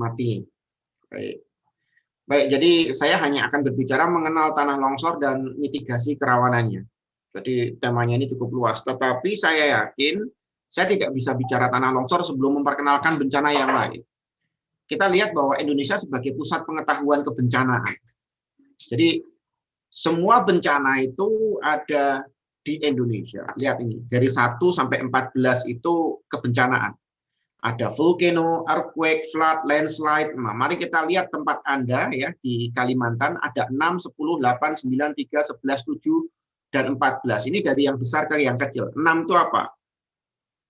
mati. Baik. Baik, jadi saya hanya akan berbicara mengenal tanah longsor dan mitigasi kerawanannya. Jadi temanya ini cukup luas, tetapi saya yakin saya tidak bisa bicara tanah longsor sebelum memperkenalkan bencana yang lain. Kita lihat bahwa Indonesia sebagai pusat pengetahuan kebencanaan. Jadi semua bencana itu ada di Indonesia. Lihat ini, dari 1 sampai 14 itu kebencanaan. Ada volcano, earthquake, flood, landslide. Nah, mari kita lihat tempat Anda ya di Kalimantan ada 6, 10, 8, 9, 3, 11, 7, dan 14. Ini dari yang besar ke yang kecil. 6 itu apa?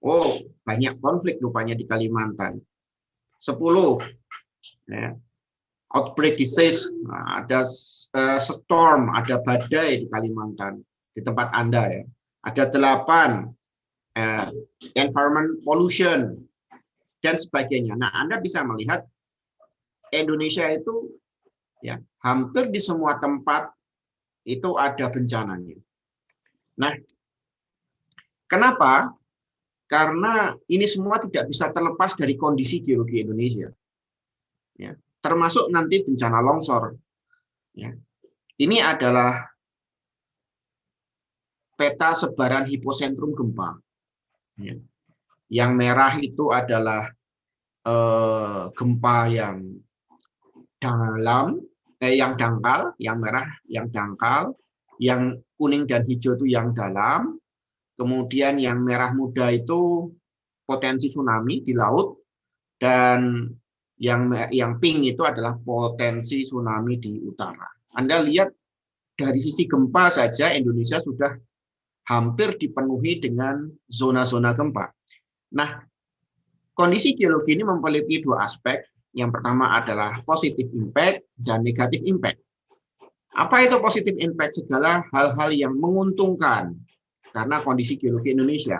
Oh, banyak konflik rupanya di Kalimantan. 10, ya, outbreak disease, nah, ada storm, ada badai di Kalimantan, di tempat Anda ya. Ada 8, environment pollution, dan sebagainya. Nah, Anda bisa melihat Indonesia itu ya hampir di semua tempat itu ada bencananya. Nah, kenapa? Karena ini semua tidak bisa terlepas dari kondisi geologi Indonesia. Ya, termasuk nanti bencana longsor. Ya. Ini adalah peta sebaran hipocentrum gempa. Ya. Yang merah itu adalah gempa yang dalam, yang dangkal, yang merah yang dangkal, yang kuning dan hijau itu yang dalam, kemudian yang merah muda itu potensi tsunami di laut, dan yang pink itu adalah potensi tsunami di utara. Anda lihat dari sisi gempa saja Indonesia sudah hampir dipenuhi dengan zona-zona gempa. Nah, kondisi geologi ini memiliki 2 aspek. Yang pertama adalah positive impact dan negative impact. Apa itu positive impact? Segala hal-hal yang menguntungkan karena kondisi geologi Indonesia.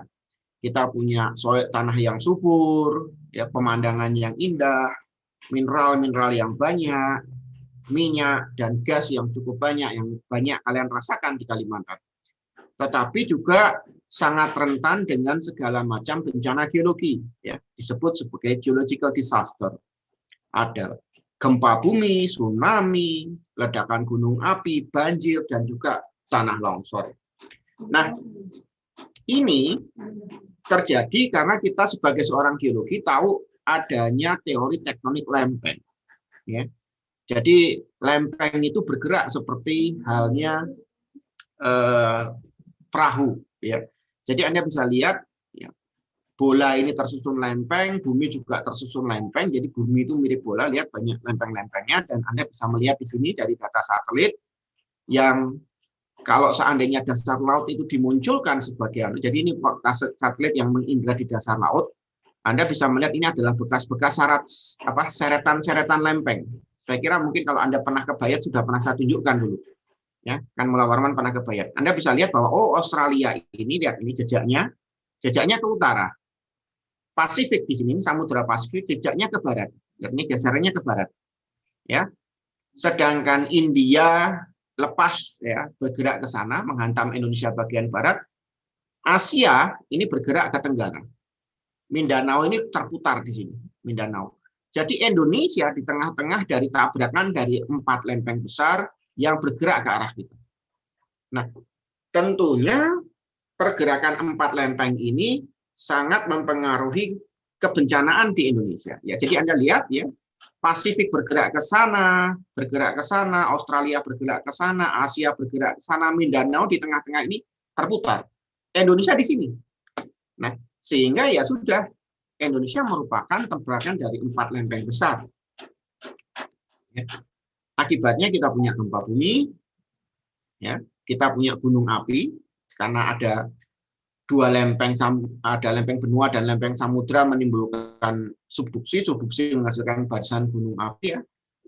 Kita punya tanah yang subur, ya, pemandangan yang indah, mineral-mineral yang banyak, minyak dan gas yang cukup banyak, yang banyak kalian rasakan di Kalimantan. Tetapi juga sangat rentan dengan segala macam bencana geologi, ya, disebut sebagai geological disaster. Ada gempa bumi, tsunami, ledakan gunung api, banjir, dan juga tanah longsor. Nah, ini terjadi karena kita sebagai seorang geologi tahu adanya teori tektonik lempeng. Ya. Jadi lempeng itu bergerak seperti halnya perahu. Ya. Jadi Anda bisa lihat ya, bola ini tersusun lempeng, bumi juga tersusun lempeng. Jadi bumi itu mirip bola, lihat banyak lempeng-lempengnya, dan Anda bisa melihat di sini dari data satelit yang kalau seandainya dasar laut itu dimunculkan sebagai, jadi ini satelit yang mengindra di dasar laut, Anda bisa melihat ini adalah bekas-bekas seretan-seretan lempeng. Saya kira mungkin kalau Anda pernah ke Bayat sudah pernah saya tunjukkan dulu. Ya, kan Mula Warman pernah ke Bayat. Anda bisa lihat bahwa oh Australia ini, lihat ini jejaknya ke utara. Pasifik di sini, Samudra Pasifik, jejaknya ke barat. Lihat ini geserannya ke barat. Ya. Sedangkan India lepas ya, bergerak ke sana menghantam Indonesia bagian barat. Asia ini bergerak ke tenggara. Mindanao ini terputar di sini, Mindanao. Jadi Indonesia di tengah-tengah dari tabrakan dari 4 lempeng besar yang bergerak ke arah kita. Nah, tentunya pergerakan 4 lempeng ini sangat mempengaruhi kebencanaan di Indonesia. Ya, jadi Anda lihat ya, Pasifik bergerak ke sana, Australia bergerak ke sana, Asia bergerak ke sana, Mindanao di tengah-tengah ini terputar. Indonesia di sini. Nah, sehingga ya sudah, Indonesia merupakan tabrakan dari 4 lempeng besar. Ya. Akibatnya kita punya gempa bumi, ya, kita punya gunung api, karena ada 2 lempeng, ada lempeng benua dan lempeng samudra menimbulkan subduksi menghasilkan barisan gunung api. Ya.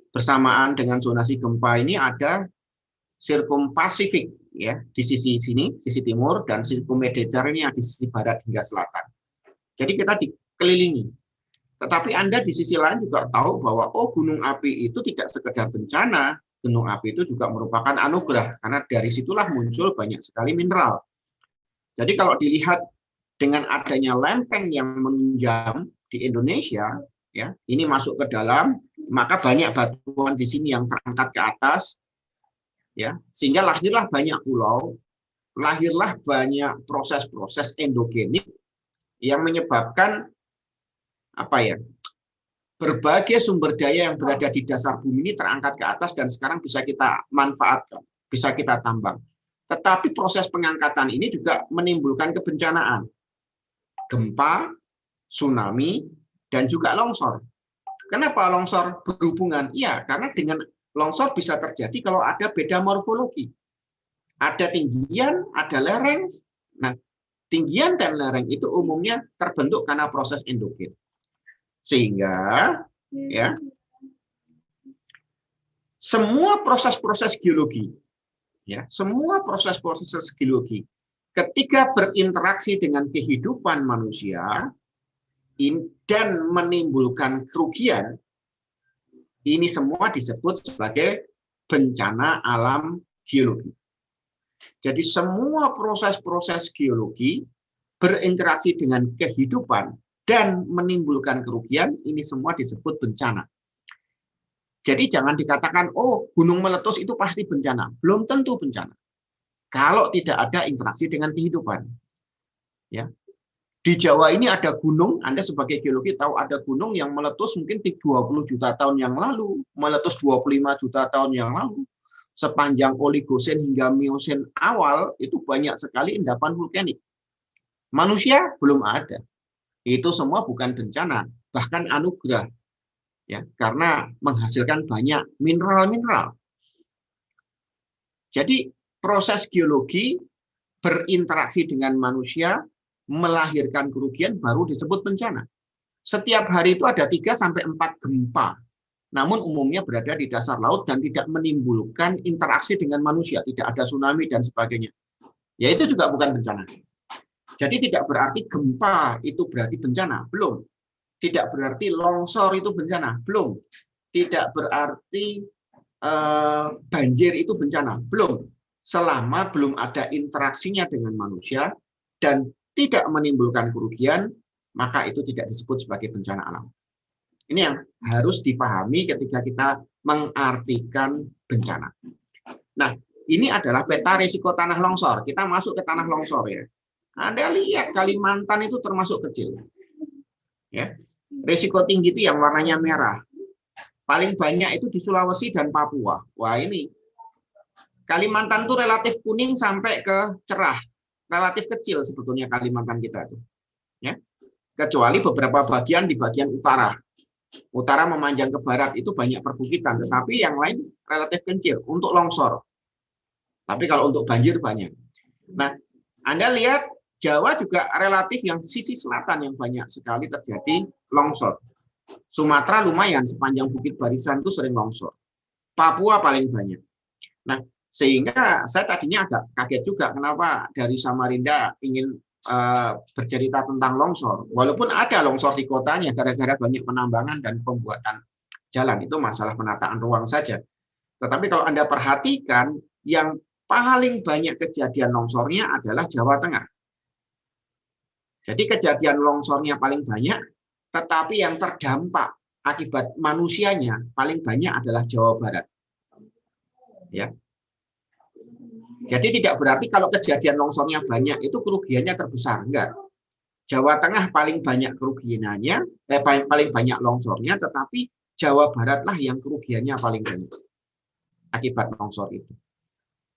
Bersamaan dengan zonasi gempa ini ada sirkum Pasifik ya di sisi sini, sisi timur, dan sirkum Mediterania di sisi barat hingga selatan. Jadi kita dikelilingi. Tetapi Anda di sisi lain juga tahu bahwa oh gunung api itu tidak sekedar bencana, gunung api itu juga merupakan anugerah karena dari situlah muncul banyak sekali mineral. Jadi kalau dilihat dengan adanya lempeng yang menunjam di Indonesia, ya, ini masuk ke dalam, maka banyak batuan di sini yang terangkat ke atas, ya, sehingga lahirlah banyak pulau, lahirlah banyak proses-proses endogenik yang menyebabkan apa ya? Berbagai sumber daya yang berada di dasar bumi ini terangkat ke atas dan sekarang bisa kita manfaatkan, bisa kita tambang. Tetapi proses pengangkatan ini juga menimbulkan kebencanaan, gempa, tsunami, dan juga longsor. Kenapa longsor berhubungan? Iya, karena dengan longsor bisa terjadi kalau ada beda morfologi. Ada tinggian, ada lereng. Nah, tinggian dan lereng itu umumnya terbentuk karena proses endogen. Sehingga ya semua proses-proses geologi, ya semua proses-proses geologi ketika berinteraksi dengan kehidupan manusia dan menimbulkan kerugian, ini semua disebut sebagai bencana alam geologi. Jadi semua proses-proses geologi berinteraksi dengan kehidupan dan menimbulkan kerugian, ini semua disebut bencana. Jadi jangan dikatakan, oh gunung meletus itu pasti bencana. Belum tentu bencana. Kalau tidak ada interaksi dengan kehidupan. Ya. Di Jawa ini ada gunung, Anda sebagai geologi tahu ada gunung yang meletus mungkin 20 juta tahun yang lalu, meletus 25 juta tahun yang lalu. Sepanjang Oligosen hingga Miosen awal, itu banyak sekali endapan vulkanik. Manusia belum ada. Itu semua bukan bencana, bahkan anugerah, ya, karena menghasilkan banyak mineral-mineral. Jadi proses geologi berinteraksi dengan manusia melahirkan kerugian baru disebut bencana. Setiap hari itu ada 3-4 gempa, namun umumnya berada di dasar laut dan tidak menimbulkan interaksi dengan manusia, tidak ada tsunami dan sebagainya. Ya itu juga bukan bencana. Jadi tidak berarti gempa itu berarti bencana, belum. Tidak berarti longsor itu bencana, belum. Tidak berarti banjir itu bencana, belum. Selama belum ada interaksinya dengan manusia dan tidak menimbulkan kerugian, maka itu tidak disebut sebagai bencana alam. Ini yang harus dipahami ketika kita mengartikan bencana. Nah, ini adalah peta risiko tanah longsor. Kita masuk ke tanah longsor ya. Anda lihat Kalimantan itu termasuk kecil. Ya. Risiko tinggi itu yang warnanya merah. Paling banyak itu di Sulawesi dan Papua. Wah, ini Kalimantan itu relatif kuning sampai ke cerah. Relatif kecil sebetulnya Kalimantan kita itu. Ya. Kecuali beberapa bagian di bagian utara. Utara memanjang ke barat itu banyak perbukitan, tetapi yang lain relatif kecil untuk longsor. Tapi kalau untuk banjir banyak. Nah, Anda lihat Jawa juga relatif yang sisi selatan yang banyak sekali terjadi longsor. Sumatera lumayan, sepanjang Bukit Barisan itu sering longsor. Papua paling banyak. Nah, sehingga saya tadinya agak kaget juga kenapa dari Samarinda ingin bercerita tentang longsor. Walaupun ada longsor di kotanya gara-gara banyak penambangan dan pembuatan jalan. Itu masalah penataan ruang saja. Tetapi kalau Anda perhatikan, yang paling banyak kejadian longsornya adalah Jawa Tengah. Jadi kejadian longsornya paling banyak, tetapi yang terdampak akibat manusianya paling banyak adalah Jawa Barat. Ya. Jadi tidak berarti kalau kejadian longsornya banyak itu kerugiannya terbesar, enggak. Jawa Tengah paling banyak kerugiannya, paling banyak longsornya, tetapi Jawa Baratlah yang kerugiannya paling banyak akibat longsor itu.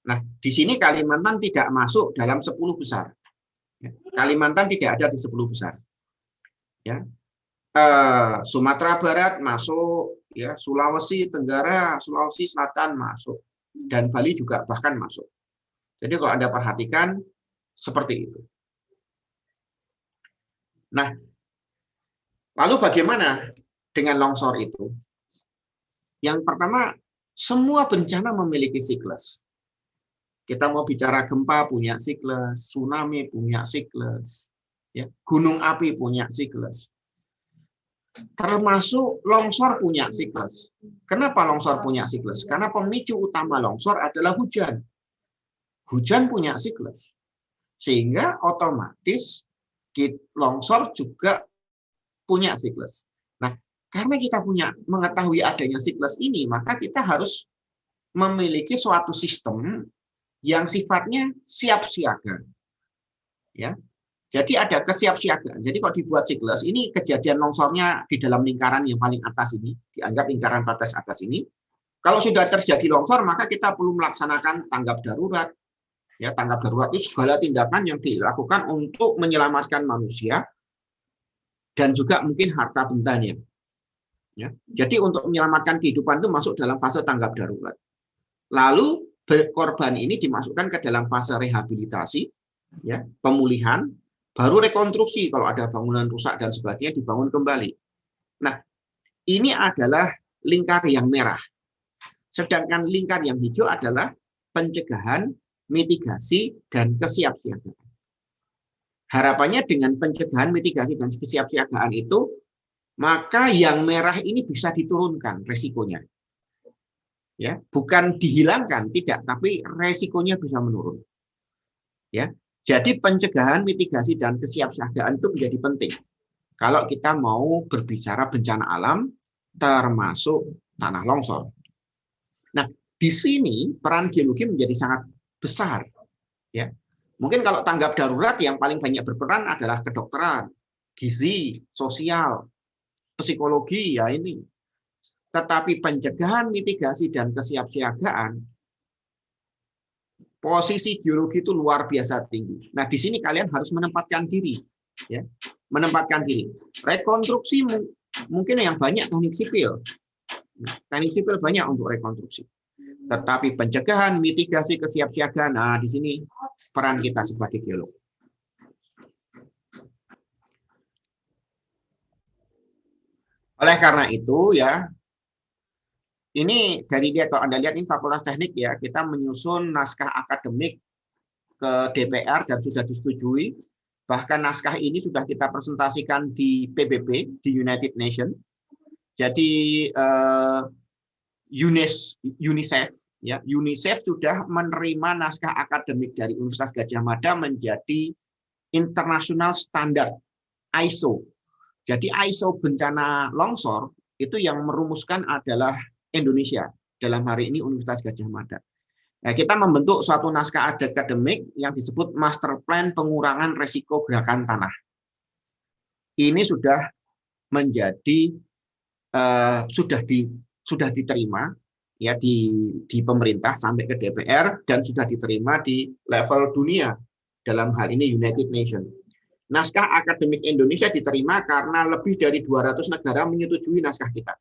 Nah, di sini Kalimantan tidak masuk dalam 10 besar. Kalimantan tidak ada di 10 besar. Ya. Sumatera Barat masuk, ya, Sulawesi Tenggara, Sulawesi Selatan masuk, dan Bali juga bahkan masuk. Jadi kalau Anda perhatikan seperti itu. Nah, lalu bagaimana dengan longsor itu? Yang pertama, semua bencana memiliki siklus. Kita mau bicara gempa punya siklus, tsunami punya siklus, ya, gunung api punya siklus. Termasuk longsor punya siklus. Kenapa longsor punya siklus? Karena pemicu utama longsor adalah hujan. Hujan punya siklus. Sehingga otomatis longsor juga punya siklus. Nah, karena kita mengetahui adanya siklus ini, maka kita harus memiliki suatu sistem yang sifatnya siap siaga. Ya. Jadi ada kesiapsiagaan. Jadi kalau dibuat siklus, ini kejadian longsornya di dalam lingkaran yang paling atas ini, dianggap lingkaran batas atas ini. Kalau sudah terjadi longsor, maka kita perlu melaksanakan tanggap darurat. Ya, tanggap darurat itu segala tindakan yang dilakukan untuk menyelamatkan manusia dan juga mungkin harta bendanya. Ya. Jadi untuk menyelamatkan kehidupan itu masuk dalam fase tanggap darurat. Lalu korban ini dimasukkan ke dalam fase rehabilitasi, ya, pemulihan, baru rekonstruksi kalau ada bangunan rusak dan sebagainya dibangun kembali. Nah, ini adalah lingkar yang merah. Sedangkan lingkar yang hijau adalah pencegahan, mitigasi, dan kesiapsiagaan. Harapannya dengan pencegahan, mitigasi, dan kesiapsiagaan itu, maka yang merah ini bisa diturunkan resikonya. Ya, bukan dihilangkan, tidak, tapi resikonya bisa menurun. Ya, jadi pencegahan, mitigasi, dan kesiapsiagaan itu menjadi penting. Kalau kita mau berbicara bencana alam, termasuk tanah longsor. Nah, di sini peran geologi menjadi sangat besar. Ya, mungkin kalau tanggap darurat yang paling banyak berperan adalah kedokteran, gizi, sosial, psikologi, ya ini. Tetapi pencegahan, mitigasi, dan kesiapsiagaan, posisi geologi itu luar biasa tinggi. Nah, di sini kalian harus menempatkan diri, ya, menempatkan diri. Rekonstruksi mungkin yang banyak teknik sipil, teknik sipil banyak untuk rekonstruksi. Tetapi pencegahan, mitigasi, kesiapsiagaan, nah di sini peran kita sebagai geolog. Oleh karena itu, ya. Ini dari dia, kalau Anda lihat ini Fakultas Teknik, ya, kita menyusun naskah akademik ke DPR dan sudah disetujui. Bahkan naskah ini sudah kita presentasikan di PBB, di United Nations. Jadi UNICEF, ya, UNICEF sudah menerima naskah akademik dari Universitas Gadjah Mada menjadi international standard ISO. Jadi ISO bencana longsor itu yang merumuskan adalah Indonesia, dalam hari ini Universitas Gadjah Mada. Nah, kita membentuk suatu naskah akademik yang disebut Master Plan Pengurangan Resiko Gerakan Tanah. Ini sudah menjadi sudah diterima, ya, di pemerintah sampai ke DPR dan sudah diterima di level dunia, dalam hal ini United Nations. Naskah akademik Indonesia diterima karena lebih dari 200 negara menyetujui naskah kita.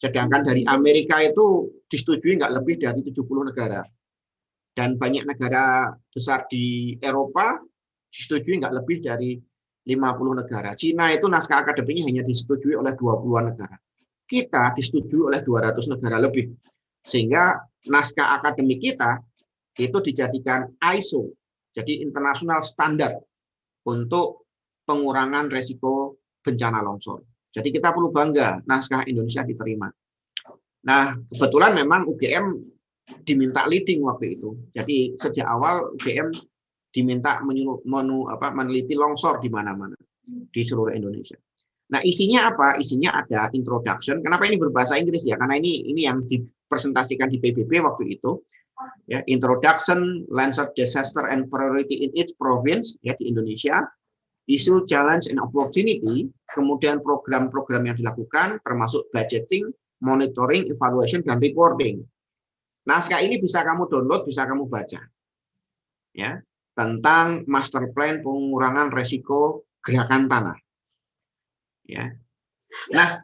Sedangkan dari Amerika itu disetujui nggak lebih dari 70 negara. Dan banyak negara besar di Eropa disetujui nggak lebih dari 50 negara. Cina itu naskah akademiknya hanya disetujui oleh 20-an negara. Kita disetujui oleh 200 negara lebih. Sehingga naskah akademik kita itu dijadikan ISO, jadi internasional standar untuk pengurangan resiko bencana longsor. Jadi kita perlu bangga naskah Indonesia diterima. Nah, kebetulan memang UGM diminta leading waktu itu. Jadi sejak awal UGM diminta meneliti longsor di mana-mana di seluruh Indonesia. Nah, isinya apa? Isinya ada introduction. Kenapa ini berbahasa Inggris, ya? Karena ini yang dipresentasikan di PBB waktu itu. Ya, introduction, Landscape Disaster and Priority in each province, ya, di Indonesia. Issue, challenge, and opportunity, kemudian program-program yang dilakukan, termasuk budgeting, monitoring, evaluation, dan reporting. Naskah ini bisa kamu download, bisa kamu baca. Ya, tentang master plan pengurangan resiko gerakan tanah. Ya. Nah,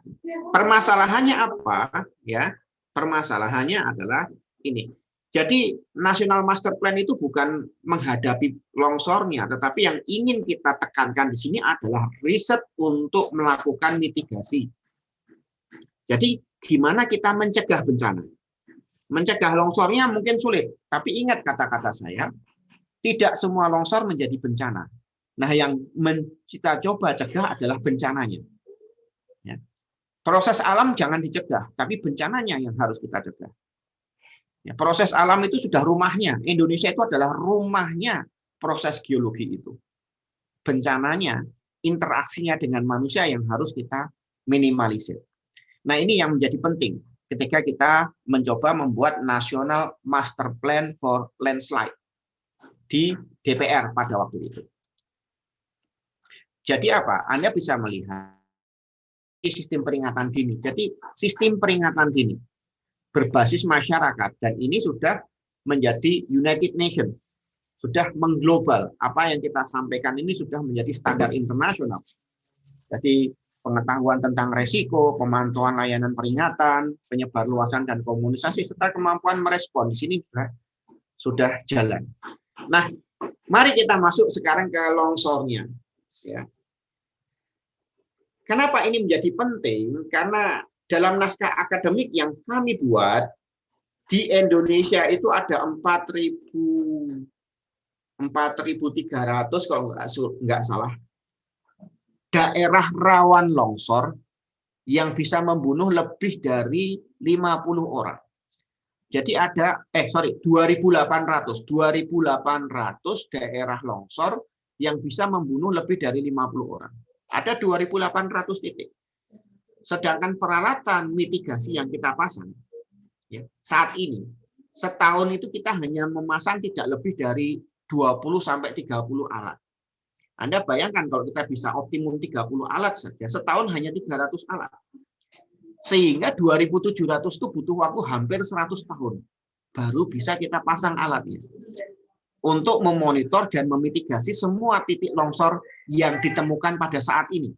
permasalahannya apa? Ya, permasalahannya adalah ini. Jadi National Master Plan itu bukan menghadapi longsornya, tetapi yang ingin kita tekankan di sini adalah riset untuk melakukan mitigasi. Jadi gimana kita mencegah bencana? Mencegah longsornya mungkin sulit, tapi ingat kata-kata saya, tidak semua longsor menjadi bencana. Nah, yang kita coba cegah adalah bencananya. Ya. Proses alam jangan dicegah, tapi bencananya yang harus kita cegah. Ya, proses alam itu sudah rumahnya. Indonesia itu adalah rumahnya proses geologi itu. Bencananya, interaksinya dengan manusia yang harus kita minimalisir. Nah, ini yang menjadi penting ketika kita mencoba membuat National Master Plan for Landslide di DPR pada waktu itu. Jadi apa? Anda bisa melihat sistem peringatan dini. Jadi sistem peringatan dini berbasis masyarakat, dan ini sudah menjadi United Nations, sudah mengglobal. Apa yang kita sampaikan ini sudah menjadi standar internasional. Jadi pengetahuan tentang resiko, pemantauan layanan peringatan, penyebarluasan dan komunikasi, serta kemampuan merespon di sini sudah jalan. Nah, mari kita masuk sekarang ke longsornya. Ya. Kenapa ini menjadi penting? Karena dalam naskah akademik yang kami buat, di Indonesia itu ada 4.300 kalau nggak salah daerah rawan longsor yang bisa membunuh lebih dari 50 orang. Jadi ada 2.800 daerah longsor yang bisa membunuh lebih dari 50 orang. Ada 2.800 titik. Sedangkan peralatan mitigasi yang kita pasang ya, saat ini setahun itu kita hanya memasang tidak lebih dari 20 sampai 30 alat. Anda bayangkan kalau kita bisa optimum 30 alat saja, setahun hanya 300 alat. Sehingga 2.700 itu butuh waktu hampir 100 tahun baru bisa kita pasang alatnya untuk memonitor dan memitigasi semua titik longsor yang ditemukan pada saat ini.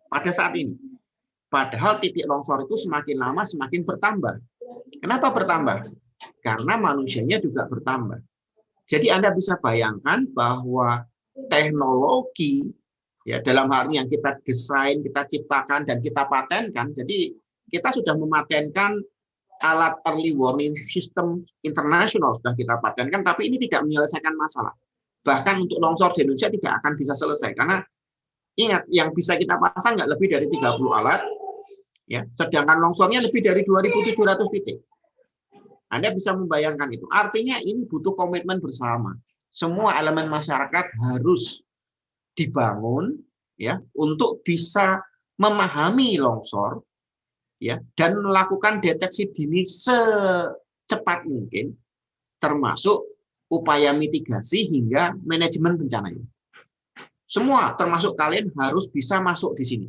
Padahal titik longsor itu semakin lama semakin bertambah. Kenapa bertambah? Karena manusianya juga bertambah. Jadi Anda bisa bayangkan bahwa teknologi ya dalam hal ini yang kita desain, kita ciptakan dan kita patenkan. Jadi kita sudah mematenkan alat early warning system internasional sudah kita patenkan, tapi ini tidak menyelesaikan masalah. Bahkan untuk longsor di Indonesia tidak akan bisa selesai karena ingat yang bisa kita pasang nggak lebih dari 30 alat, ya. Sedangkan longsornya lebih dari 2.700 titik. Anda bisa membayangkan itu. Artinya ini butuh komitmen bersama. Semua elemen masyarakat harus dibangun, ya, untuk bisa memahami longsor, ya, dan melakukan deteksi dini secepat mungkin, termasuk upaya mitigasi hingga manajemen bencananya. Semua, termasuk kalian harus bisa masuk di sini.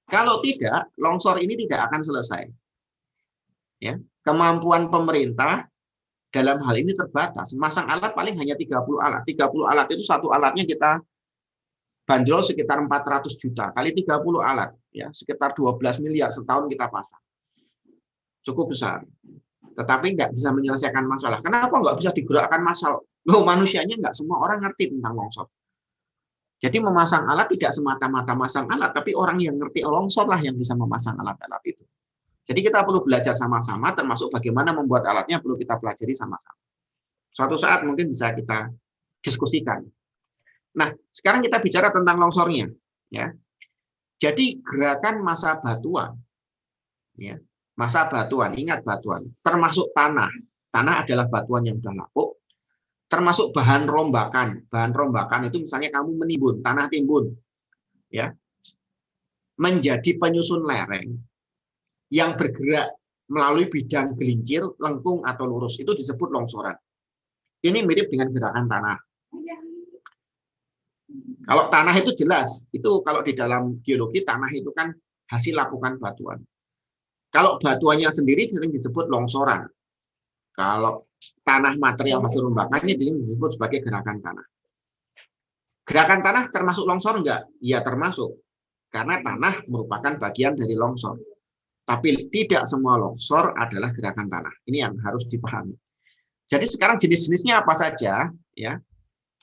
Kalau tidak, longsor ini tidak akan selesai. Ya, kemampuan pemerintah dalam hal ini terbatas. Masang alat paling hanya 30 alat. 30 alat itu satu alatnya kita bandrol sekitar 400 juta kali 30 alat, ya, sekitar 12 miliar setahun kita pasang. Cukup besar. Tetapi nggak bisa menyelesaikan masalah. Kenapa nggak bisa digerakkan masalah? Loh, manusianya nggak semua orang ngerti tentang longsor. Jadi memasang alat tidak semata-mata masang alat, tapi orang yang ngerti longsor lah yang bisa memasang alat-alat itu. Jadi kita perlu belajar sama-sama, termasuk bagaimana membuat alatnya perlu kita pelajari sama-sama. Suatu saat mungkin bisa kita diskusikan. Nah, sekarang kita bicara tentang longsornya, ya. Jadi gerakan masa batuan, ya, masa batuan, ingat batuan, termasuk tanah. Tanah adalah batuan yang sudah lapuk, termasuk bahan rombakan. Bahan rombakan itu misalnya kamu menimbun, tanah timbun, ya, menjadi penyusun lereng yang bergerak melalui bidang gelincir, lengkung atau lurus, itu disebut longsoran. Ini mirip dengan gerakan tanah. Kalau tanah itu jelas, itu kalau di dalam geologi tanah itu kan hasil lapukan batuan. Kalau batuannya sendiri sering disebut longsoran. Kalau tanah material hasil rombakannya disebut sebagai gerakan tanah. Gerakan tanah termasuk longsor enggak? Ya termasuk. Karena tanah merupakan bagian dari longsor. Tapi tidak semua longsor adalah gerakan tanah. Ini yang harus dipahami. Jadi sekarang jenis-jenisnya apa saja? Ya,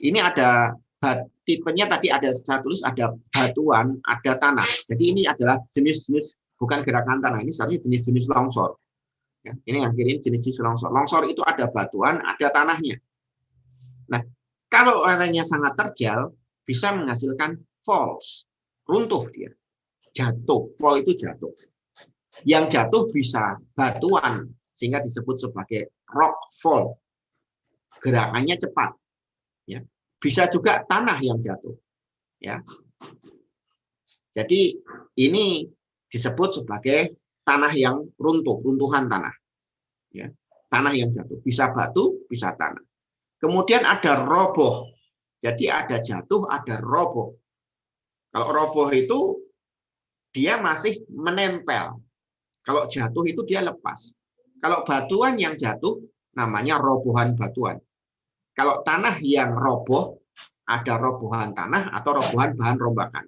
ini ada tipenya tadi ada saya tulis ada batuan, ada tanah. Jadi ini adalah jenis-jenis bukan gerakan tanah. Ini sebenarnya jenis-jenis longsor. Ya, ini yang kiri jenis-jenis longsor. Longsor itu ada batuan, ada tanahnya. Nah, kalau lerengnya sangat terjal, bisa menghasilkan faults, runtuh dia, jatuh. Fault itu jatuh. Yang jatuh bisa batuan, sehingga disebut sebagai rock fall. Gerakannya cepat. Ya. Bisa juga tanah yang jatuh. Ya. Jadi ini disebut sebagai tanah yang runtuh, runtuhan tanah. Ya, tanah yang jatuh, bisa batu, bisa tanah. Kemudian ada roboh. Jadi ada jatuh, ada roboh. Kalau roboh itu dia masih menempel. Kalau jatuh itu dia lepas. Kalau batuan yang jatuh namanya robohan batuan. Kalau tanah yang roboh, ada robohan tanah atau robohan bahan rombakan.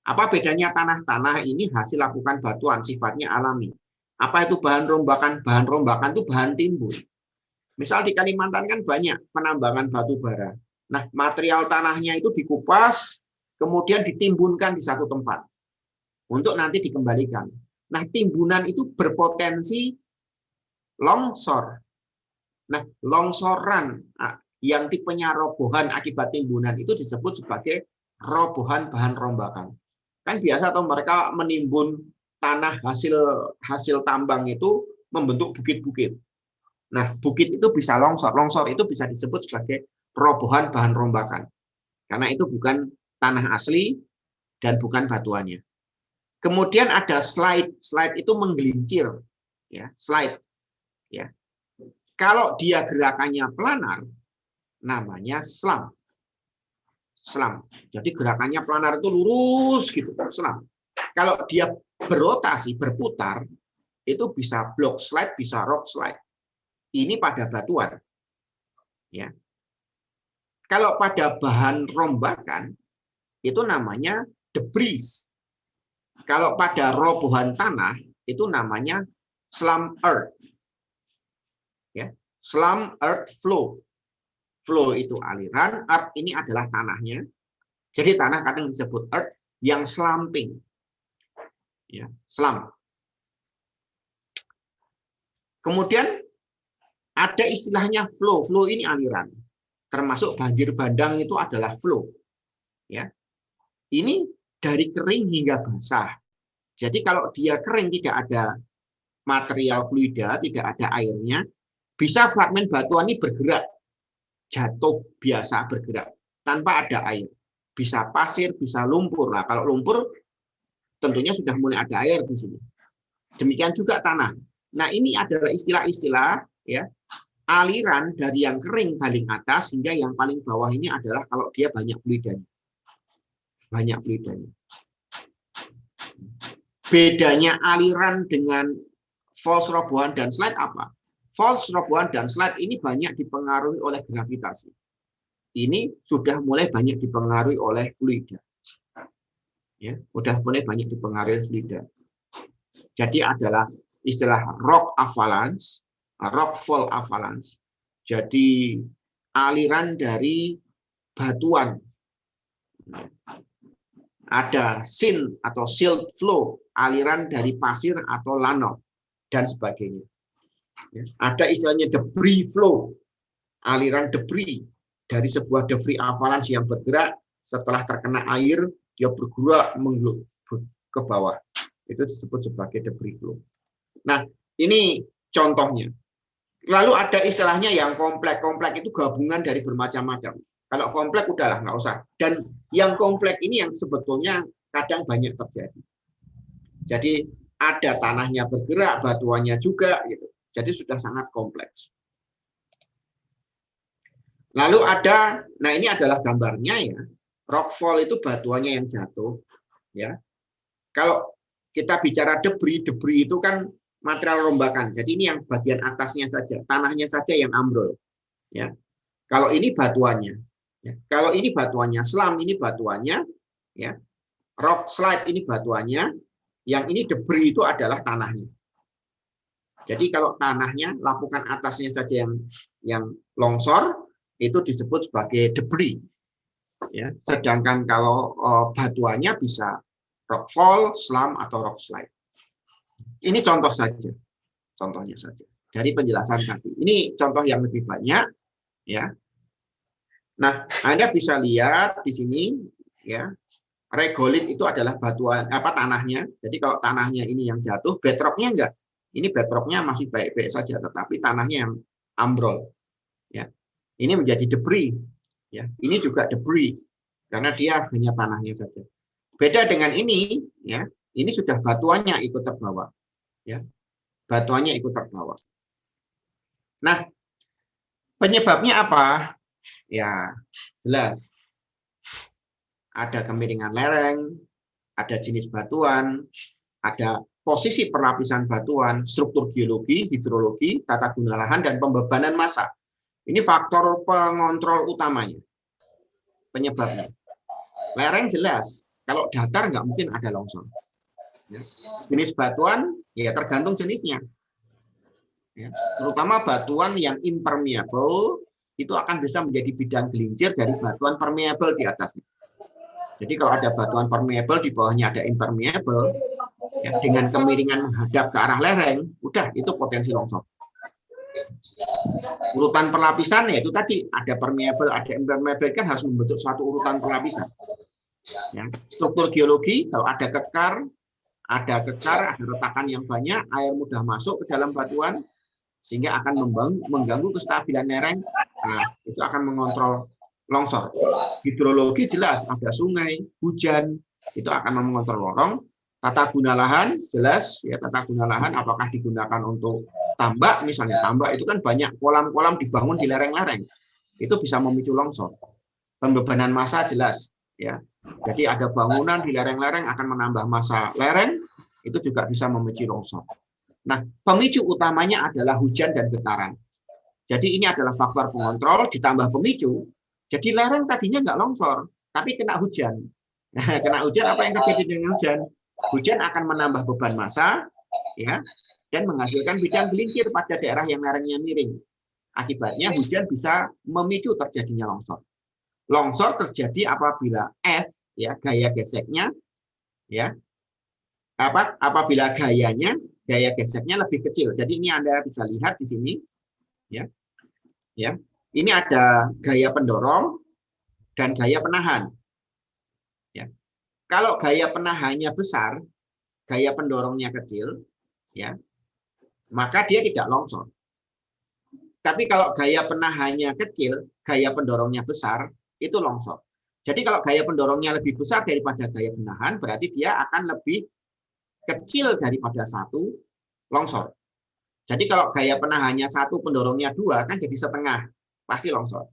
Apa bedanya tanah-tanah ini hasil lakukan batuan, sifatnya alami. Apa itu bahan rombakan? Bahan rombakan itu bahan timbul. Misal di Kalimantan kan banyak penambangan batu bara. Nah, material tanahnya itu dikupas, kemudian ditimbunkan di satu tempat untuk nanti dikembalikan. Nah, timbunan itu berpotensi longsor. Nah, longsoran yang tipenya robohan akibat timbunan itu disebut sebagai robohan bahan rombakan. Kan biasa atau mereka menimbun tanah hasil tambang itu membentuk bukit-bukit. Nah, bukit itu bisa longsor. Longsor itu bisa disebut sebagai robohan bahan rombakan. Karena itu bukan tanah asli dan bukan batuannya. Kemudian ada slide. Slide itu menggelincir. Ya, slide. Ya. Kalau dia gerakannya planar, namanya slam. Slam. Jadi gerakannya planar itu lurus gitu, slam. Kalau dia berotasi, berputar, itu bisa block slide, bisa rock slide. Ini pada batuan. Ya. Kalau pada bahan rombakan, itu namanya debris. Kalau pada robohan tanah, itu namanya slum earth. Ya. Slum earth flow. Flow itu aliran, earth ini adalah tanahnya. Jadi tanah kadang disebut earth yang slumping. Ya, slump. Kemudian ada istilahnya flow. Flow ini aliran. Termasuk banjir bandang itu adalah flow. Ya. Ini dari kering hingga basah. Jadi kalau dia kering tidak ada material fluida, tidak ada airnya, bisa fragmen batuan ini bergerak. Jatuh biasa bergerak tanpa ada air. Bisa pasir, bisa lumpur. Nah, kalau lumpur tentunya sudah mulai ada air di sini. Demikian juga tanah. Nah, ini adalah istilah-istilah ya, aliran dari yang kering paling atas hingga yang paling bawah ini adalah kalau dia banyak fluidanya. Banyak fluidanya. Bedanya aliran dengan false robohan dan slide apa? False robohan dan slide ini banyak dipengaruhi oleh gravitasi. Ini sudah mulai banyak dipengaruhi oleh fluida. Ya, sudah mulai banyak dipengaruhi fluida. Jadi adalah istilah rock avalanche, rock fall avalanche. Jadi aliran dari batuan. Ada sin atau silt flow, aliran dari pasir atau lanau dan sebagainya. Ada istilahnya debris flow, aliran debris dari sebuah debris avalanche yang bergerak setelah terkena air, dia bergerak ke bawah. Itu disebut sebagai debris flow. Nah, ini contohnya. Lalu ada istilahnya yang kompleks. Kompleks itu gabungan dari bermacam-macam. Kalau kompleks udahlah nggak usah. Dan yang kompleks ini yang sebetulnya kadang banyak terjadi. Jadi ada tanahnya bergerak, batuannya juga gitu. Jadi sudah sangat kompleks. Lalu ada, nah ini adalah gambarnya ya. Rockfall itu batuannya yang jatuh, ya. Kalau kita bicara debris, debris itu kan material rombakan. Jadi ini yang bagian atasnya saja, tanahnya saja yang ambrol, ya. Kalau ini batuannya, ya. Kalau ini batuannya, slam ini batuannya, ya. Rock slide ini batuannya, yang ini debris itu adalah tanahnya. Jadi kalau tanahnya, lapukan atasnya saja yang longsor, itu disebut sebagai debris. Ya, sedangkan kalau batuannya bisa rockfall, slam atau rock slide. Ini contoh saja, contohnya saja dari penjelasan tadi. Ini contoh yang lebih banyak, ya. Nah, Anda bisa lihat di sini, ya, regolith itu adalah batuan tanahnya. Jadi kalau tanahnya ini yang jatuh, bedrocknya enggak. Ini bedrocknya masih baik-baik saja, tetapi tanahnya yang ambrol. Ya, ini menjadi debris. Ya, ini juga debris karena dia hanya tanahnya saja. Beda dengan ini, ya. Ini sudah batuannya ikut terbawa. Ya, batuannya ikut terbawa. Nah, penyebabnya apa? Ya, jelas. Ada kemiringan lereng, ada jenis batuan, ada posisi perlapisan batuan, struktur geologi, hidrologi, tata guna lahan, dan pembebanan massa. Ini faktor pengontrol utamanya, penyebabnya. Lereng jelas, kalau datar nggak mungkin ada longsor. Jenis batuan, ya tergantung jenisnya. Ya, terutama batuan yang impermeable, itu akan bisa menjadi bidang gelincir dari batuan permeable di atasnya. Jadi kalau ada batuan permeable, di bawahnya ada impermeable, ya, dengan kemiringan menghadap ke arah lereng, udah itu potensi longsor. Urutan perlapisan, yaitu tadi ada permeable, ada impermeable, kan harus membentuk suatu urutan perlapisan. Ya. Struktur geologi, kalau ada kekar, ada retakan yang banyak, air mudah masuk ke dalam batuan, sehingga akan mengganggu kestabilan lereng, nah, itu akan mengontrol longsor. Hidrologi jelas, ada sungai, hujan, itu akan mengontrol lorong. Tata guna lahan jelas, ya tata guna lahan apakah digunakan untuk tambak, misalnya tambak itu kan banyak kolam-kolam dibangun di lereng-lereng, itu bisa memicu longsor. Pembebanan massa jelas, ya. Jadi ada bangunan di lereng-lereng akan menambah massa lereng, itu juga bisa memicu longsor. Nah, pemicu utamanya adalah hujan dan getaran. Jadi ini adalah faktor pengontrol ditambah pemicu. Jadi lereng tadinya nggak longsor, tapi kena hujan. Kena hujan, apa yang terjadi dengan hujan? Hujan akan menambah beban massa, ya, dan menghasilkan bidang gelincir pada daerah yang lerengnya miring. Akibatnya hujan bisa memicu terjadinya longsor. Longsor terjadi apabila F, ya, gaya geseknya, ya, apabila gaya geseknya lebih kecil. Jadi ini Anda bisa lihat di sini, ya, ya. Ini ada gaya pendorong dan gaya penahan. Ya. Kalau gaya penahannya besar, gaya pendorongnya kecil, ya, maka dia tidak longsor. Tapi kalau gaya penahannya kecil, gaya pendorongnya besar, itu longsor. Jadi kalau gaya pendorongnya lebih besar daripada gaya penahan, berarti dia akan lebih kecil daripada satu, longsor. Jadi kalau gaya penahannya satu, pendorongnya dua, kan jadi setengah, pasti longsor.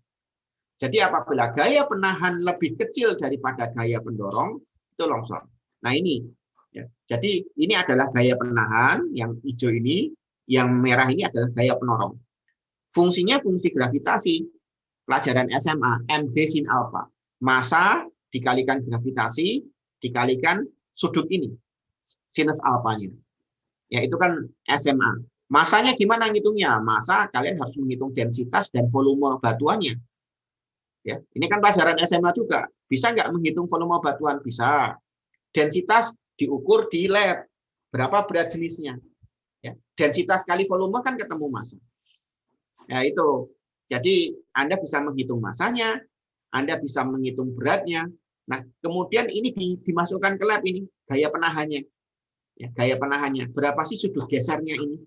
Jadi apabila gaya penahan lebih kecil daripada gaya pendorong, itu longsor. Nah ini, ya. Jadi ini adalah gaya penahan, yang hijau ini, yang merah ini adalah gaya penorong. Fungsinya fungsi gravitasi, pelajaran SMA, mg sin alpha. Massa dikalikan gravitasi, dikalikan sudut ini, sinus alfanya. Ya itu kan SMA. Masanya gimana ngitungnya? Massa kalian harus menghitung densitas dan volume batuannya. Ya, ini kan pelajaran SMA juga. Bisa nggak menghitung volume batuan? Bisa. Densitas diukur di lab. Berapa berat jenisnya? Ya, densitas kali volume kan ketemu massa. Ya itu. Jadi Anda bisa menghitung massanya, Anda bisa menghitung beratnya. Nah, kemudian ini dimasukkan ke lab ini, gaya penahannya. Ya, gaya penahannya. Berapa sih sudut gesernya ini?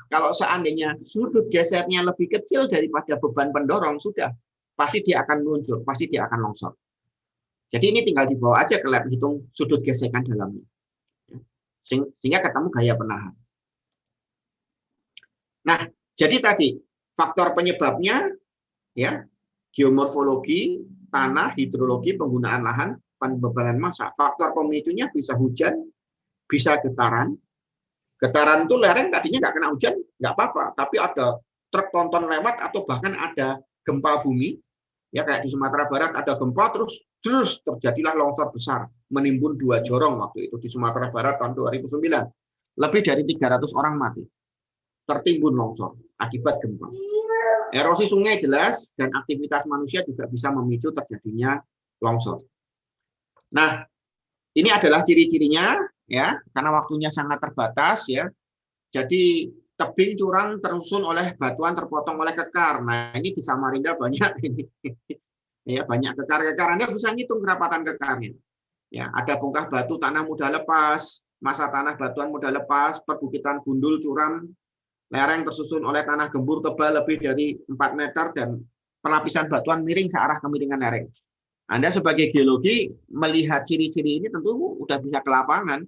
Kalau seandainya sudut gesernya lebih kecil daripada beban pendorong, sudah. Pasti dia akan meluncur, pasti dia akan longsor. Jadi ini tinggal dibawa aja ke lab, hitung sudut gesekan dalamnya. Sehingga ketemu gaya penahan. Nah, jadi tadi faktor penyebabnya, ya, geomorfologi, tanah, hidrologi, penggunaan lahan, pembebanan massa. Faktor pemicunya bisa hujan, bisa getaran. Getaran itu lereng tadinya nggak kena hujan, nggak apa-apa. Tapi ada truk tonton lewat atau bahkan ada gempa bumi, ya kayak di Sumatera Barat ada gempa terus terjadilah longsor besar, menimbun 2 jorong waktu itu di Sumatera Barat tahun 2009. Lebih dari 300 orang mati tertimbun longsor akibat gempa. Erosi sungai jelas dan aktivitas manusia juga bisa memicu terjadinya longsor. Nah, ini adalah ciri-cirinya, ya, karena waktunya sangat terbatas, ya. Jadi tebing curang tersusun oleh batuan terpotong oleh kekar. Nah, ini di Samarinda banyak ini. Ya, banyak kekar-kekar. Anda bisa ngitung kerapatan kekarnya. Ya, ada bongkah batu tanah mudah lepas, massa tanah batuan mudah lepas, perbukitan gundul curam, lereng tersusun oleh tanah gembur tebal lebih dari 4 meter dan pelapisan batuan miring searah kemiringan lereng. Anda sebagai geologi melihat ciri-ciri ini tentu udah bisa ke lapangan.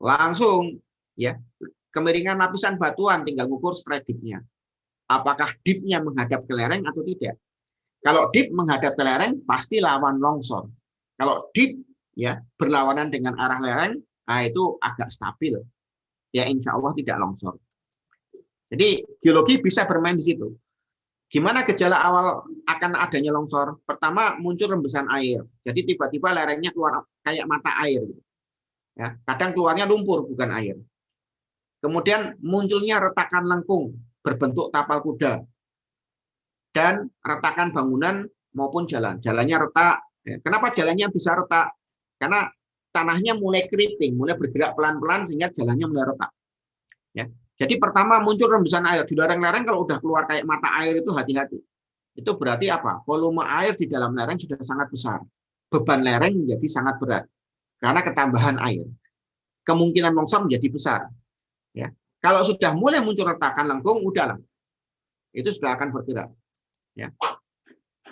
langsung ya kemiringan lapisan batuan tinggal ngukur strike dipnya. Apakah dipnya menghadap ke lereng atau tidak? Kalau dip menghadap ke lereng pasti lawan longsor. Kalau dip ya berlawanan dengan arah lereng, nah itu agak stabil. Ya insya Allah tidak longsor. Jadi geologi bisa bermain di situ. Gimana gejala awal akan adanya longsor? Pertama muncul rembesan air. Jadi tiba-tiba lerengnya keluar kayak mata air. Ya, kadang keluarnya lumpur bukan air. Kemudian munculnya retakan lengkung berbentuk tapal kuda dan retakan bangunan maupun jalan. Jalannya retak. Kenapa jalannya bisa retak? Karena tanahnya mulai keriting, mulai bergerak pelan-pelan sehingga jalannya mulai retak. Ya. Jadi pertama muncul rembesan air di lereng-lereng, kalau udah keluar kayak mata air itu hati-hati. Itu berarti apa? Volume air di dalam lereng sudah sangat besar. Beban lereng menjadi sangat berat karena ketambahan air. Kemungkinan longsor menjadi besar. Ya. Kalau sudah mulai muncul retakan lengkung, udahlah. Itu sudah akan bergerak. Ya.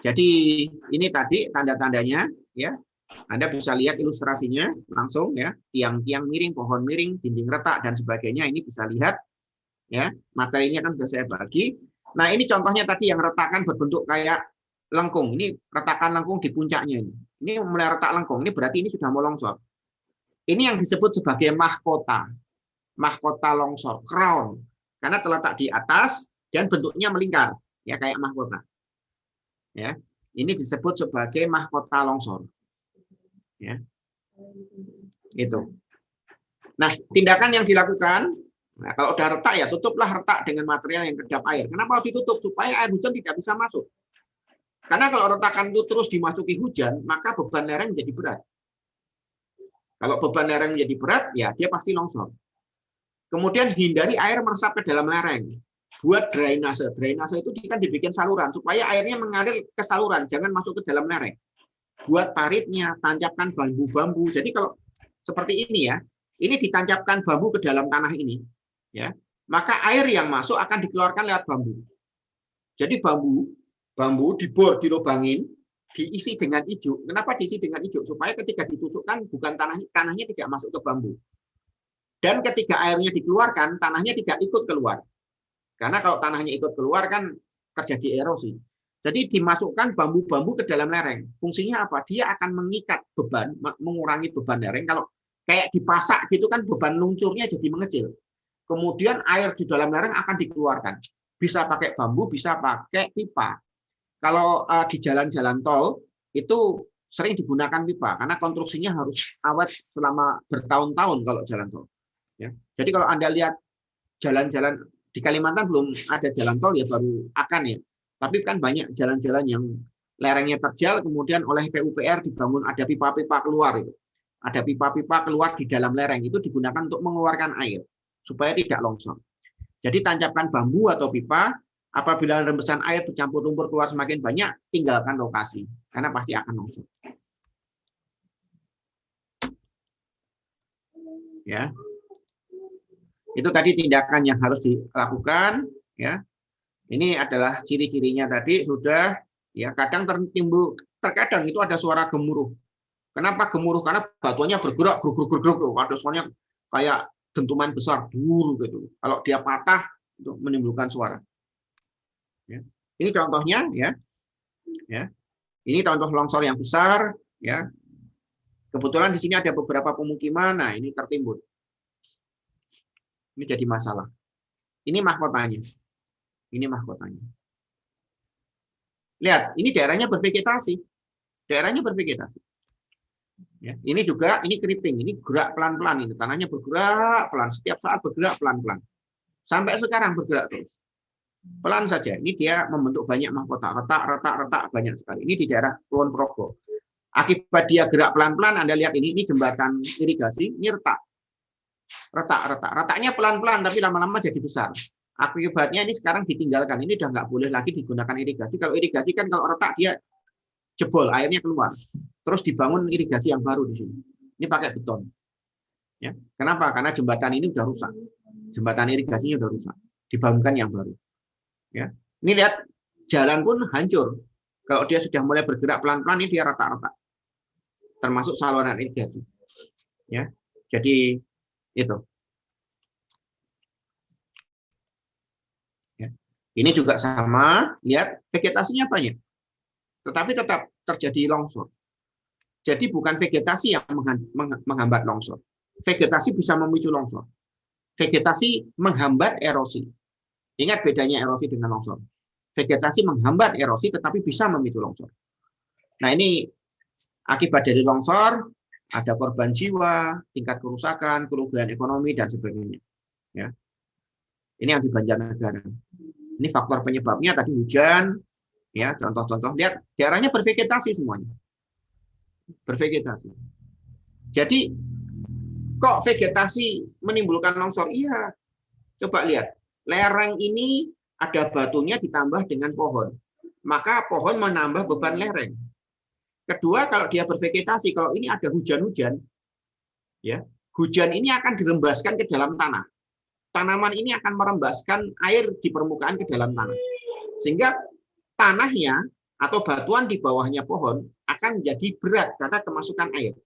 Jadi ini tadi tanda-tandanya, ya. Anda bisa lihat ilustrasinya langsung, ya. Tiang-tiang miring, pohon miring, dinding retak dan sebagainya. Ini bisa lihat, ya. Materinya kan sudah saya bagi. Nah ini contohnya tadi yang retakan berbentuk kayak lengkung. Ini retakan lengkung di puncaknya ini. Ini mulai retak lengkung. Ini berarti ini sudah mau longsor. Ini yang disebut sebagai mahkota. Mahkota longsor, crown, karena terletak di atas dan bentuknya melingkar, ya kayak mahkota. Ya, ini disebut sebagai mahkota longsor. Ya, itu. Nah, tindakan yang dilakukan, nah, kalau udah retak ya tutuplah retak dengan material yang kedap air. Kenapa harus ditutup? Supaya air hujan tidak bisa masuk. Karena kalau retakan itu terus dimasuki hujan, maka beban lereng menjadi berat. Kalau beban lereng menjadi berat, ya dia pasti longsor. Kemudian hindari air meresap ke dalam lereng. Buat drainase. Drainase itu kan dibikin saluran supaya airnya mengalir ke saluran, jangan masuk ke dalam lereng. Buat paritnya, tancapkan bambu-bambu. Jadi kalau seperti ini ya, ini ditancapkan bambu ke dalam tanah ini, ya, maka air yang masuk akan dikeluarkan lewat bambu. Jadi bambu dibor, dilubangin, diisi dengan ijuk. Kenapa diisi dengan ijuk? Supaya ketika ditusukkan bukan tanahnya tidak masuk ke bambu. Dan ketika airnya dikeluarkan, tanahnya tidak ikut keluar. Karena kalau tanahnya ikut keluar kan terjadi erosi. Jadi dimasukkan bambu-bambu ke dalam lereng. Fungsinya apa? Dia akan mengikat beban, mengurangi beban lereng. Kalau kayak dipasak gitu kan beban luncurnya jadi mengecil. Kemudian air di dalam lereng akan dikeluarkan. Bisa pakai bambu, bisa pakai pipa. Kalau di jalan-jalan tol itu sering digunakan pipa karena konstruksinya harus awet selama bertahun-tahun kalau jalan tol. Ya. Jadi kalau Anda lihat jalan-jalan di Kalimantan belum ada jalan tol ya baru akan ya. Tapi kan banyak jalan-jalan yang lerengnya terjal kemudian oleh PUPR dibangun ada pipa-pipa keluar itu. Ada pipa-pipa keluar di dalam lereng itu digunakan untuk mengeluarkan air supaya tidak longsor. Jadi tancapkan bambu atau pipa, apabila rembesan air bercampur lumpur keluar semakin banyak, tinggalkan lokasi karena pasti akan longsor. Ya. Itu tadi tindakan yang harus dilakukan, ya. Ini adalah ciri-cirinya tadi sudah, ya. Terkadang itu ada suara gemuruh. Kenapa gemuruh? Karena batuannya bergerak, gruk. Ada suaranya kayak dentuman besar, dulu gitu. Kalau dia patah, itu menimbulkan suara. Ya. Ini contohnya, ya. Ya. Ini contoh longsor yang besar, ya. Kebetulan di sini ada beberapa pemukiman, nah ini tertimbun. Ini jadi masalah. Ini mahkotanya. Ini mahkotanya. Lihat, ini daerahnya bervegetasi. Daerahnya bervegetasi. Ya, ini juga, ini keriting. Ini gerak pelan-pelan. Ini tanahnya bergerak pelan. Setiap saat bergerak pelan-pelan. Sampai sekarang bergerak terus. Pelan saja. Ini dia membentuk banyak mahkota. Retak banyak sekali. Ini di daerah Kulon Progo. Akibat dia gerak pelan-pelan, Anda lihat ini jembatan irigasi. Ini retak. Retaknya pelan-pelan tapi lama-lama jadi besar. Akibatnya ini sekarang ditinggalkan. Ini udah nggak boleh lagi digunakan irigasi. Kalau irigasi kan kalau retak dia jebol, airnya keluar. Terus dibangun irigasi yang baru di sini. Ini pakai beton. Ya. Kenapa? Karena jembatan ini udah rusak. Jembatan irigasinya udah rusak. Dibangunkan yang baru. Ya. Ini lihat jalan pun hancur. Kalau dia sudah mulai bergerak pelan-pelan ini dia retak-retak. Termasuk saluran irigasi. Ya. Jadi Itu. Ya. Ini juga sama, lihat vegetasinya banyak, tetapi tetap terjadi longsor. Jadi bukan vegetasi yang menghambat longsor. Vegetasi bisa memicu longsor. Vegetasi menghambat erosi. Ingat bedanya erosi dengan longsor. Vegetasi menghambat erosi tetapi bisa memicu longsor. Nah, ini akibat dari longsor, ada korban jiwa, tingkat kerusakan, kerugian ekonomi, dan sebagainya. Ya. Ini yang di Banjarnegara. Ini faktor penyebabnya tadi hujan, ya, contoh-contoh. Lihat, daerahnya bervegetasi semuanya. Bervegetasi. Jadi, kok vegetasi menimbulkan longsor? Iya. Coba lihat, lereng ini ada batunya ditambah dengan pohon. Maka pohon menambah beban lereng. Kedua, kalau dia bervegetasi, kalau ini ada hujan-hujan, ya, hujan ini akan dirembaskan ke dalam tanah. Tanaman ini akan merembaskan air di permukaan ke dalam tanah. Sehingga tanahnya atau batuan di bawahnya pohon akan menjadi berat karena kemasukan air.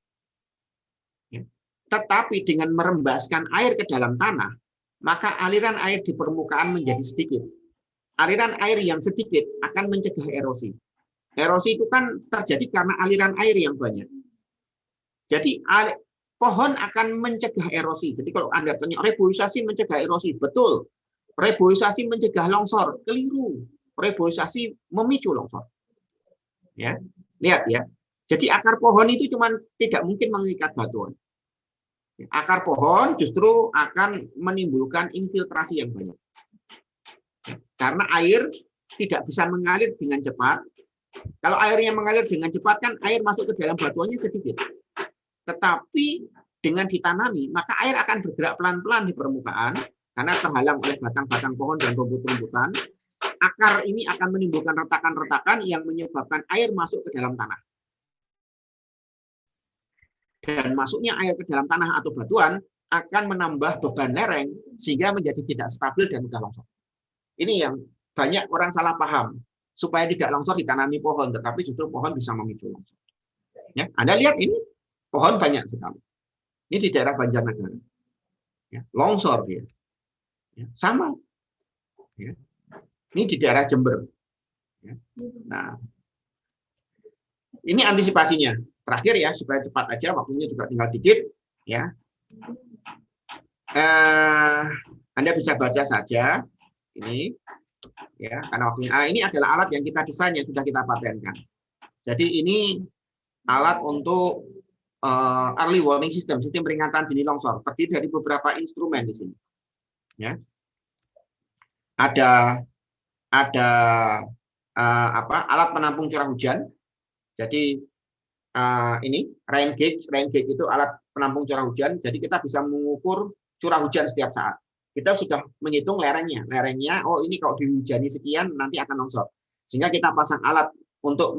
Ya. Tetapi dengan merembaskan air ke dalam tanah, maka aliran air di permukaan menjadi sedikit. Aliran air yang sedikit akan mencegah erosi. Erosi itu kan terjadi karena aliran air yang banyak. Jadi pohon akan mencegah erosi. Jadi kalau Anda tanya reboisasi mencegah erosi, betul. Reboisasi mencegah longsor, keliru. Reboisasi memicu longsor. Ya, lihat ya. Jadi akar pohon itu cuma tidak mungkin mengikat batuan. Akar pohon justru akan menimbulkan infiltrasi yang banyak. Karena air tidak bisa mengalir dengan cepat. Kalau airnya mengalir dengan cepat kan air masuk ke dalam batuannya sedikit. Tetapi dengan ditanami, maka air akan bergerak pelan-pelan di permukaan karena terhalang oleh batang-batang pohon dan rumput-rumputan. Akar ini akan menimbulkan retakan-retakan yang menyebabkan air masuk ke dalam tanah. Dan masuknya air ke dalam tanah atau batuan akan menambah beban lereng sehingga menjadi tidak stabil dan mudah longsor. Ini yang banyak orang salah paham. Supaya tidak longsor ditanami pohon, tetapi justru pohon bisa memicu longsor. Ya, Anda lihat ini pohon banyak sekali. Ini di daerah Banjarnegara. Ya, longsor dia. Ya, sama. Ya. Ini di daerah Jember. Ya. Nah, ini antisipasinya. Terakhir ya, supaya cepat aja, waktunya juga tinggal dikit. Ya, Anda bisa baca saja ini. Ya, karena waktunya. Ini adalah alat yang kita desain yang sudah kita patenkan. Jadi ini alat untuk early warning system, sistem peringatan dini longsor, terdiri dari beberapa instrumen di sini. Ya, ada alat penampung curah hujan. Jadi ini rain gauge itu alat penampung curah hujan. Jadi kita bisa mengukur curah hujan setiap saat. Kita sudah menghitung lerengnya. Oh ini kalau dihujani sekian nanti akan longsor. Sehingga kita pasang alat untuk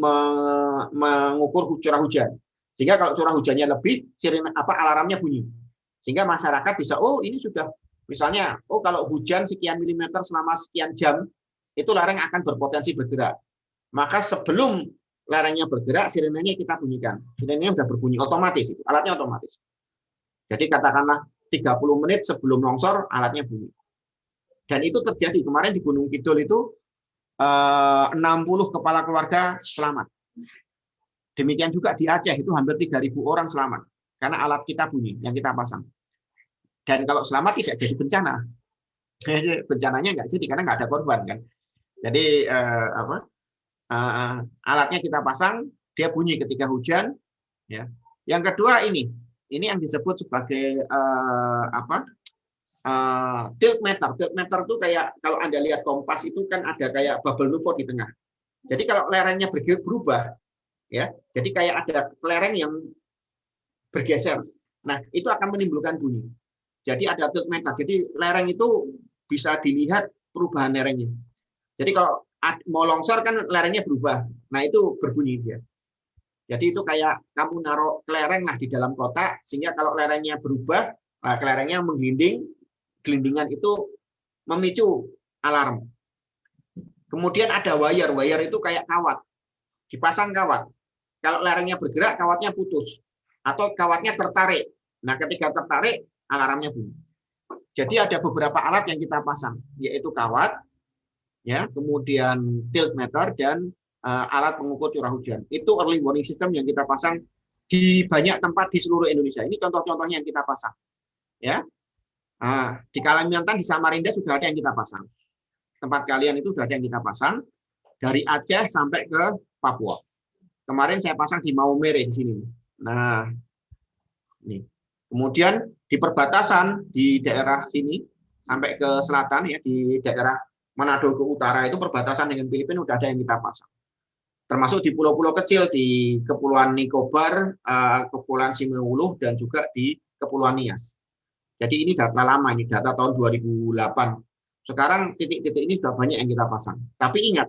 mengukur curah hujan. Sehingga kalau curah hujannya lebih, sirine alarmnya bunyi. Sehingga masyarakat bisa, oh ini sudah misalnya, oh kalau hujan sekian milimeter selama sekian jam, itu lereng akan berpotensi bergerak. Maka sebelum lerengnya bergerak, sirinenya kita bunyikan. Sirinenya sudah berbunyi otomatis, itu alatnya otomatis. Jadi katakanlah 30 menit sebelum longsor alatnya bunyi. Dan itu terjadi kemarin di Gunung Kidul itu 60 kepala keluarga selamat. Demikian juga di Aceh itu hampir 3.000 orang selamat karena alat kita bunyi yang kita pasang. Dan kalau selamat tidak jadi bencana. Bencananya nggak jadi karena nggak ada korban kan. Jadi alatnya kita pasang, dia bunyi ketika hujan. Ya. Yang kedua ini yang disebut sebagai tilt meter. Tilt meter itu kayak kalau Anda lihat kompas itu kan ada kayak bubble nuvol di tengah. Jadi kalau lerengnya berubah, ya, jadi kayak ada lereng yang bergeser. Nah, itu akan menimbulkan bunyi. Jadi ada tilt meter. Jadi lereng itu bisa dilihat perubahan lerengnya. Jadi kalau mau longsor kan lerengnya berubah. Nah, itu berbunyi dia. Jadi itu kayak kamu naruh kelereng di dalam kotak, sehingga kalau lerengnya berubah, kelerengnya menggelinding, gelindingan itu memicu alarm. Kemudian ada wire itu kayak kawat, dipasang kawat. Kalau lerengnya bergerak, kawatnya putus, atau kawatnya tertarik. Nah, ketika tertarik, alarmnya bunyi. Jadi ada beberapa alat yang kita pasang, yaitu kawat, ya, kemudian tilt meter dan alat pengukur curah hujan. Itu early warning system yang kita pasang di banyak tempat di seluruh Indonesia. Ini contoh-contohnya yang kita pasang, ya. Di Kalimantan, di Samarinda sudah ada yang kita pasang. Tempat kalian itu sudah ada yang kita pasang dari Aceh sampai ke Papua. Kemarin saya pasang di Maumere di sini. Nah, ini. Kemudian di perbatasan di daerah sini sampai ke selatan, ya, di daerah Manado ke utara itu perbatasan dengan Filipina sudah ada yang kita pasang. Termasuk di pulau-pulau kecil di Kepulauan Nicobar, Kepulauan Simeuluh, dan juga di Kepulauan Nias. Jadi ini data lama, ini data tahun 2008. Sekarang titik-titik ini sudah banyak yang kita pasang. Tapi ingat,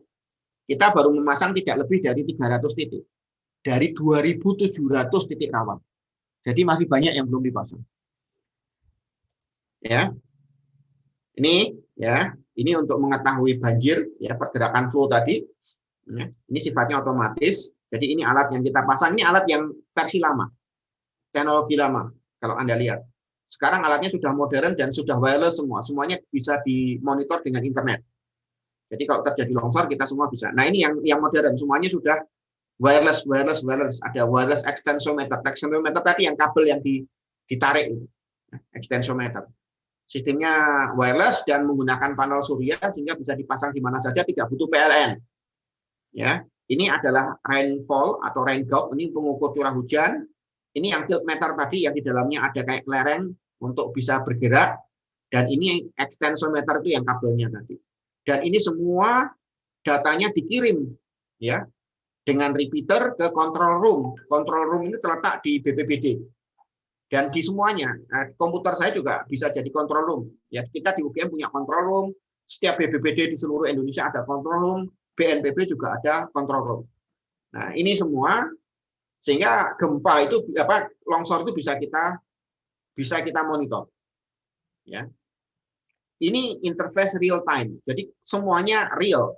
kita baru memasang tidak lebih dari 300 titik. Dari 2.700 titik rawan. Jadi masih banyak yang belum dipasang. Ya. Ini untuk mengetahui banjir, ya, pergerakan flow tadi. Ya, ini sifatnya otomatis. Jadi ini alat yang kita pasang, ini alat yang versi lama. Teknologi lama kalau Anda lihat. Sekarang alatnya sudah modern dan sudah wireless semua. Semuanya bisa dimonitor dengan internet. Jadi kalau terjadi longsor kita semua bisa. Nah, ini yang modern, semuanya sudah wireless. Ada wireless extensometer. Extensometer tadi yang kabel yang ditarik, extensometer. Sistemnya wireless dan menggunakan panel surya sehingga bisa dipasang di mana saja, tidak butuh PLN. Ya, ini adalah rainfall atau rain gauge, ini pengukur curah hujan. Ini yang tilt meter tadi yang di dalamnya ada kayak kelereng untuk bisa bergerak, dan ini extensometer itu yang kabelnya tadi. Dan ini semua datanya dikirim, ya, dengan repeater ke control room. Control room ini terletak di BPBD. Dan di semuanya, komputer saya juga bisa jadi control room. Ya, kita di UGM punya control room, setiap BPBD di seluruh Indonesia ada control room, BNPB juga ada control room. Nah, ini semua sehingga gempa itu longsor itu bisa kita monitor. Ya. Ini interface real time. Jadi semuanya real.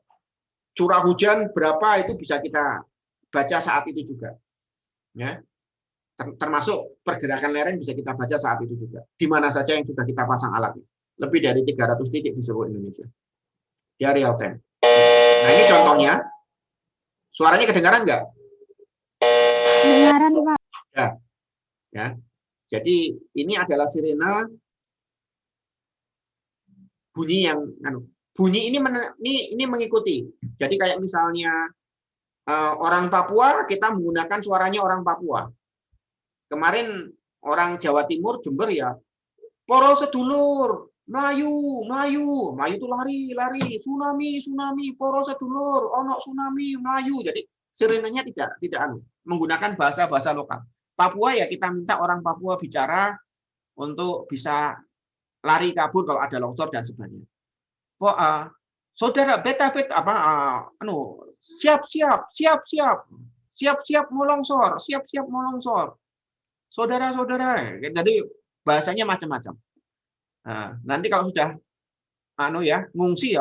Curah hujan berapa itu bisa kita baca saat itu juga. Ya. Termasuk pergerakan lereng bisa kita baca saat itu juga. Di mana saja yang sudah kita pasang alatnya. Lebih dari 300 titik di seluruh Indonesia. Dia real time. Nah, ini contohnya. Suaranya kedengaran nggak? Kedengaran, Pak. Ya. Jadi ini adalah sirena bunyi yang bunyi ini mengikuti. Jadi kayak misalnya orang Papua, kita menggunakan suaranya orang Papua. Kemarin orang Jawa Timur, Jember, ya, poro sedulur, Melayu itu lari, tsunami, poro sedulur, ono tsunami, Melayu. Jadi sirenenya tidak menggunakan bahasa lokal. Papua, ya, kita minta orang Papua bicara untuk bisa lari kabur kalau ada longsor dan sebagainya. Saudara beta siap mau longsor. Saudara-saudara, jadi bahasanya macam-macam. Nah, nanti kalau sudah ngungsi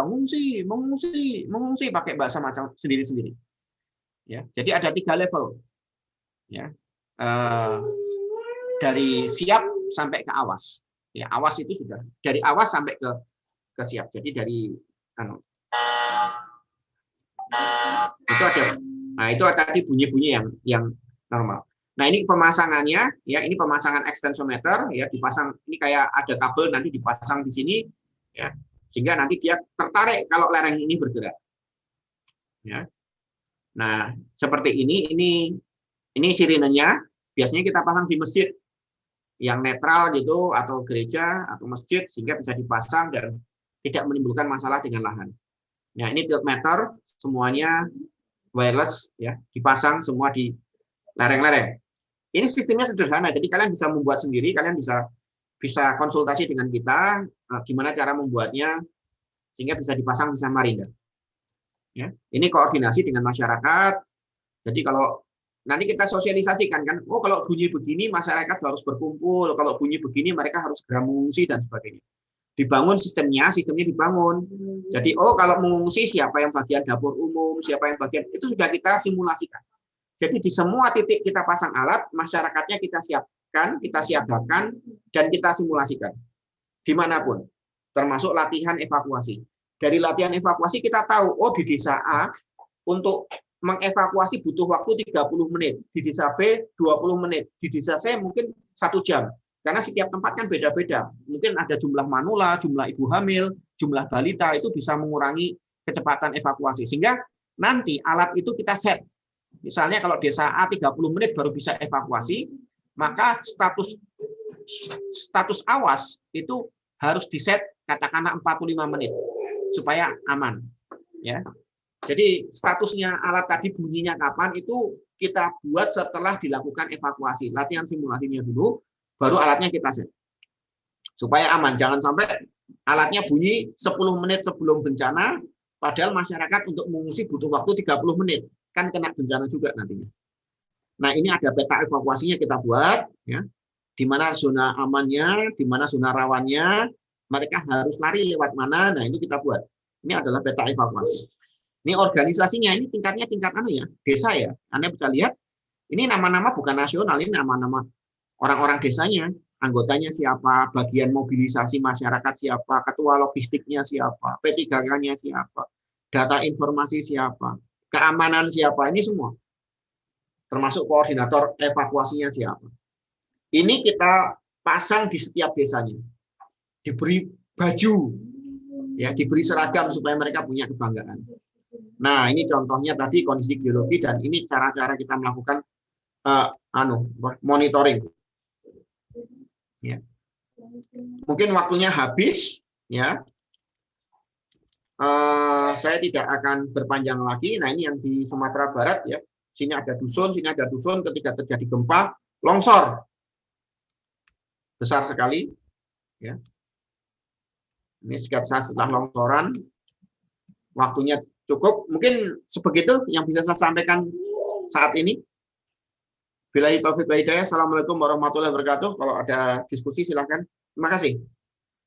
pakai bahasa macam sendiri-sendiri. Ya, jadi ada 3 level. Ya, dari siap sampai ke awas. Ya, awas itu sudah dari awas sampai ke siap. Jadi dari itu ada. Nah, itu tadi bunyi-bunyi yang normal. Nah, ini pemasangannya, ya, ini pemasangan extensometer, ya, dipasang, ini kayak ada kabel nanti dipasang di sini, ya, sehingga nanti dia tertarik kalau lereng ini bergerak. Ya. Nah, seperti ini sirenenya, biasanya kita pasang di masjid yang netral gitu, atau gereja atau masjid, sehingga bisa dipasang dan tidak menimbulkan masalah dengan lahan. Nah, ini tilt meter, semuanya wireless, ya, dipasang semua di lereng-lereng. Ini sistemnya sederhana, jadi kalian bisa membuat sendiri, kalian bisa konsultasi dengan kita gimana cara membuatnya sehingga bisa dipasang di Samarinda. Ya, ini koordinasi dengan masyarakat. Jadi kalau nanti kita sosialisasikan kan, kalau bunyi begini masyarakat harus berkumpul, kalau bunyi begini mereka harus segera mengungsi dan sebagainya. Dibangun sistemnya dibangun. Jadi kalau mengungsi siapa yang bagian dapur umum, siapa yang bagian itu sudah kita simulasikan. Jadi di semua titik kita pasang alat, masyarakatnya kita siap siapkan, kita siagakan, dan kita simulasikan dimanapun, termasuk latihan evakuasi. Dari latihan evakuasi kita tahu, oh di desa A untuk mengevakuasi butuh waktu 30 menit, di desa B 20 menit, di desa C mungkin 1 jam. Karena setiap tempat kan beda-beda. Mungkin ada jumlah manula, jumlah ibu hamil, jumlah balita, itu bisa mengurangi kecepatan evakuasi. Sehingga nanti alat itu kita set. Misalnya kalau desa A 30 menit baru bisa evakuasi, maka status awas itu harus diset katakanlah 45 menit supaya aman. Ya. Jadi statusnya alat tadi bunyinya kapan itu kita buat setelah dilakukan evakuasi. Latihan simulasinya dulu, baru alatnya kita set. Supaya aman. Jangan sampai alatnya bunyi 10 menit sebelum bencana, padahal masyarakat untuk mengungsi butuh waktu 30 menit. Kan kena bencana juga nantinya. Nah, ini ada peta evakuasinya kita buat. Ya, di mana zona amannya, di mana zona rawannya, mereka harus lari lewat mana. Nah, ini kita buat. Ini adalah peta evakuasi. Ini organisasinya, ini tingkatnya tingkat desa ya. Anda bisa lihat, ini nama-nama bukan nasional, ini nama-nama orang-orang desanya, anggotanya siapa, bagian mobilisasi masyarakat siapa, ketua logistiknya siapa, P3K-nya siapa, data informasi siapa, keamanan siapa, ini semua. Termasuk koordinator evakuasinya siapa. Ini kita pasang di setiap desanya. Diberi baju, ya, diberi seragam supaya mereka punya kebanggaan. Nah, ini contohnya tadi kondisi geologi dan ini cara-cara kita melakukan monitoring. Ya. Mungkin waktunya habis, ya. Saya tidak akan berpanjang lagi. Nah, ini yang di Sumatera Barat, ya. Sini ada dusun, sini ada dusun. Ketika terjadi gempa, longsor besar sekali. Ya. Ini sketsa setelah longsoran. Waktunya cukup, mungkin sebegitu yang bisa saya sampaikan saat ini. Billahi taufiq wa hidayah. Assalamualaikum warahmatullahi wabarakatuh. Kalau ada diskusi silakan. Terima kasih.